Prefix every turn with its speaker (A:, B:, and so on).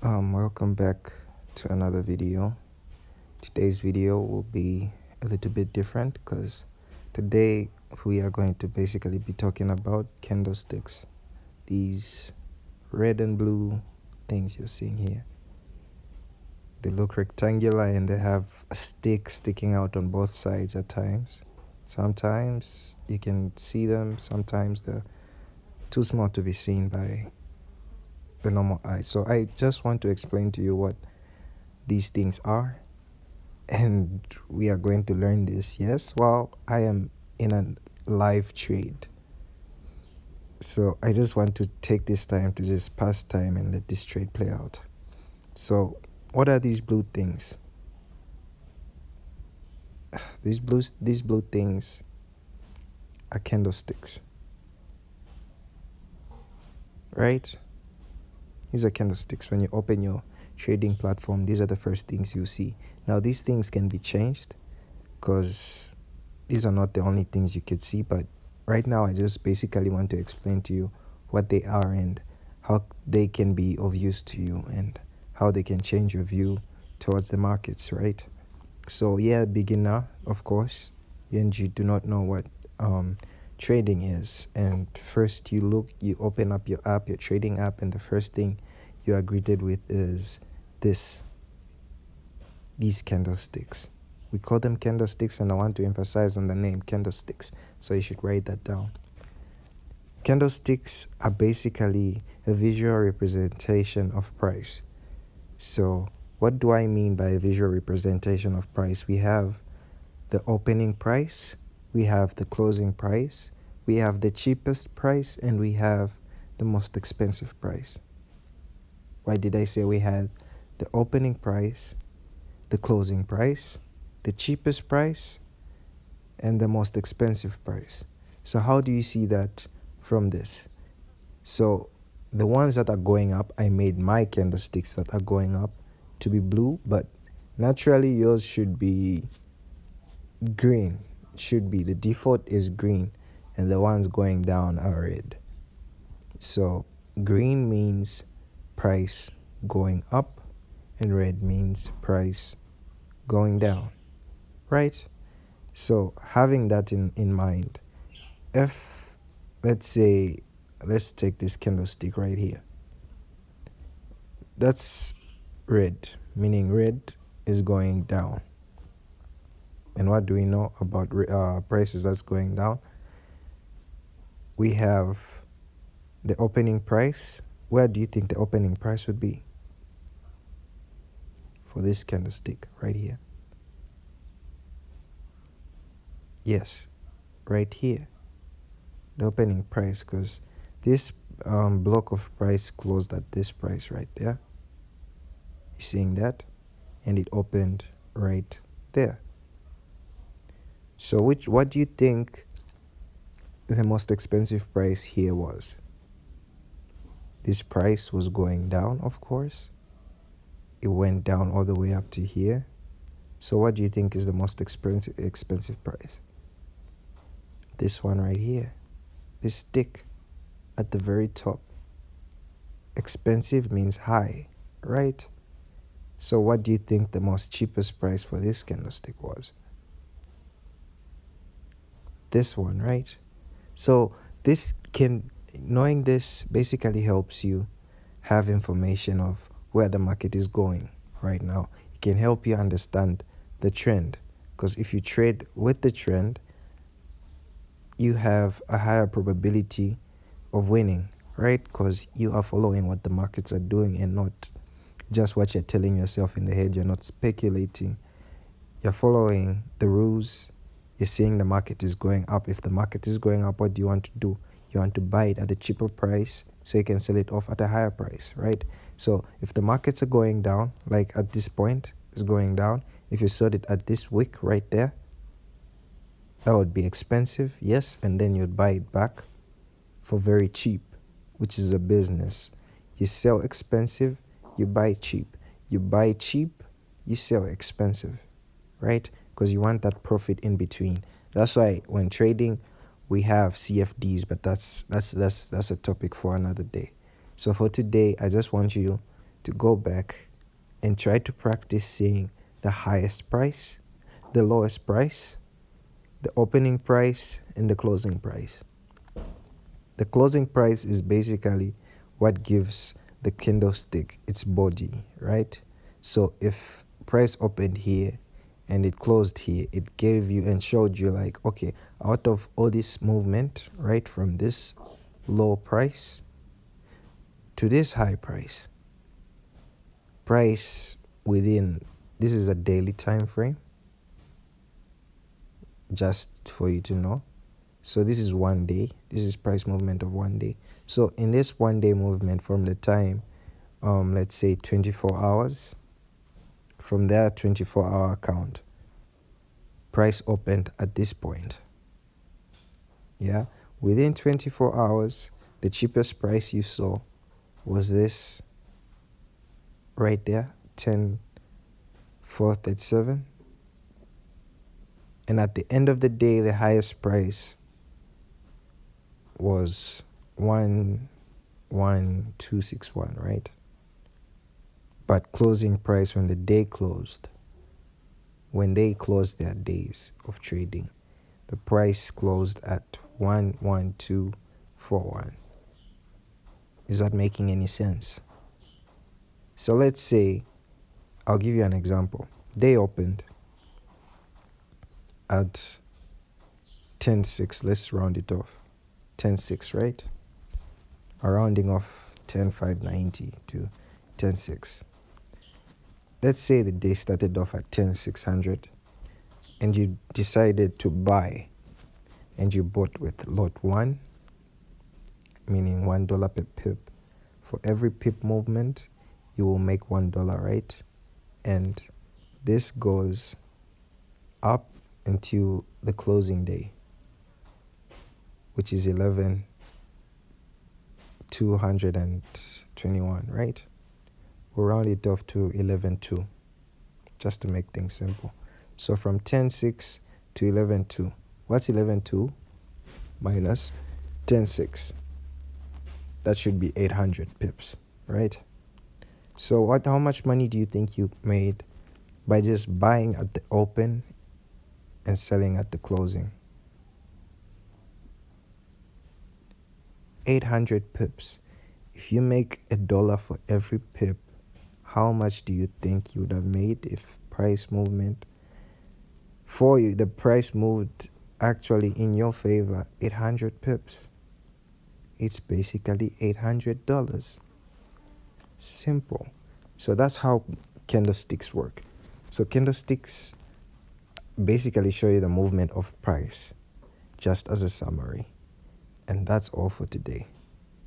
A: Welcome back to another video. Today's video will be a little bit different because today we are going to basically be talking about candlesticks. These red and blue things you're seeing here. They look rectangular and they have a stick sticking out on both sides at times. Sometimes you can see them, sometimes they're too small to be seen by the normal eye. So I just want to explain to you what these things are, and we are going to learn this. Yes, well, I am in a live trade, so I just want to take this time to just pass time and let this trade play out. So what are these blue things? These blue things are candlesticks, right? These are candlesticks. When you open your trading platform, these are the first things you see. Now these things can be changed because these are not the only things you could see, but right now I just basically want to explain to you what they are and how they can be of use to you and how they can change your view towards the markets, right? So yeah, beginner, of course, and you do not know what trading is, and first you open up your app, your trading app, and the first thing you are greeted with is these candlesticks. We call them candlesticks, and I want to emphasize on the name candlesticks, so you should write that down. Candlesticks are basically a visual representation of price. So what do I mean by a visual representation of price? We have the opening price, we have the closing price, we have the cheapest price, and we have the most expensive price. Why did I say we had the opening price, the closing price, the cheapest price, and the most expensive price? So how do you see that from this? So the ones that are going up, I made my candlesticks that are going up to be blue, but naturally yours should be green. The default is green, and the ones going down are red. So green means price going up and red means price going down, right? So having that in mind, if let's take this candlestick right here, that's red, meaning red is going down. And what do we know about prices that's going down? We have the opening price. Where do you think the opening price would be for this candlestick right here? Yes, right here, the opening price, because this block of price closed at this price right there. You seeing that? And it opened right there. So what do you think the most expensive price here was? This price was going down, of course. It went down all the way up to here. So what do you think is the most expensive price? This one right here. This stick at the very top. Expensive means high, right? So what do you think the most cheapest price for this candlestick was? This one, right? So knowing this basically helps you have information of where the market is going right now. It can help you understand the trend, because if you trade with the trend, you have a higher probability of winning, right? Because you are following what the markets are doing and not just what you're telling yourself in the head. You're not speculating. You're following the rules. You're seeing the market is going up. If the market is going up, what do you want to do? You want to buy it at a cheaper price so you can sell it off at a higher price, right? So if the markets are going down, like at this point is going down, if you sold it at this wick right there, that would be expensive, yes, and then you'd buy it back for very cheap, which is a business. You sell expensive, you buy cheap. You buy cheap, you sell expensive, right? Because you want that profit in between. That's why when trading, we have CFDs, but that's a topic for another day. So for today, I just want you to go back and try to practice seeing the highest price, the lowest price, the opening price, and the closing price. The closing price is basically what gives the candlestick its body, right? So if price opened here and it closed here, it gave you and showed you like, okay, out of all this movement, right, from this low price to this high price, price within, this is a daily time frame, just for you to know. So this is 1 day. This is price movement of 1 day. So in this 1 day movement from the time, let's say 24 hours, from that 24-hour count, price opened at this point. Yeah, within 24 hours, the cheapest price you saw was this right there, 10,437. And at the end of the day, the highest price was 11261, right? But closing price when the day closed, when they closed their days of trading, the price closed at 11241. Is that making any sense? So let's say, I'll give you an example. They opened at 10.6. Let's round it off. 10.6, right? A rounding off 10.590 to 10.6. Let's say the day started off at 10,600 and you decided to buy, and you bought with lot 1, meaning $1 per pip. For every pip movement, you will make $1, right? And this goes up until the closing day, which is 11,221, right? We'll round it off to 11.2, just to make things simple. So from 10.6 to 11.2. What's 11.2 minus 10.6? That should be 800 pips, right? So how much money do you think you made by just buying at the open and selling at the closing? 800 pips. If you make $1 for every pip, how much do you think you would have made if price movement for you, the price moved actually in your favor 800 pips? It's basically $800. Simple. So that's how candlesticks work. So candlesticks basically show you the movement of price, just as a summary. And that's all for today.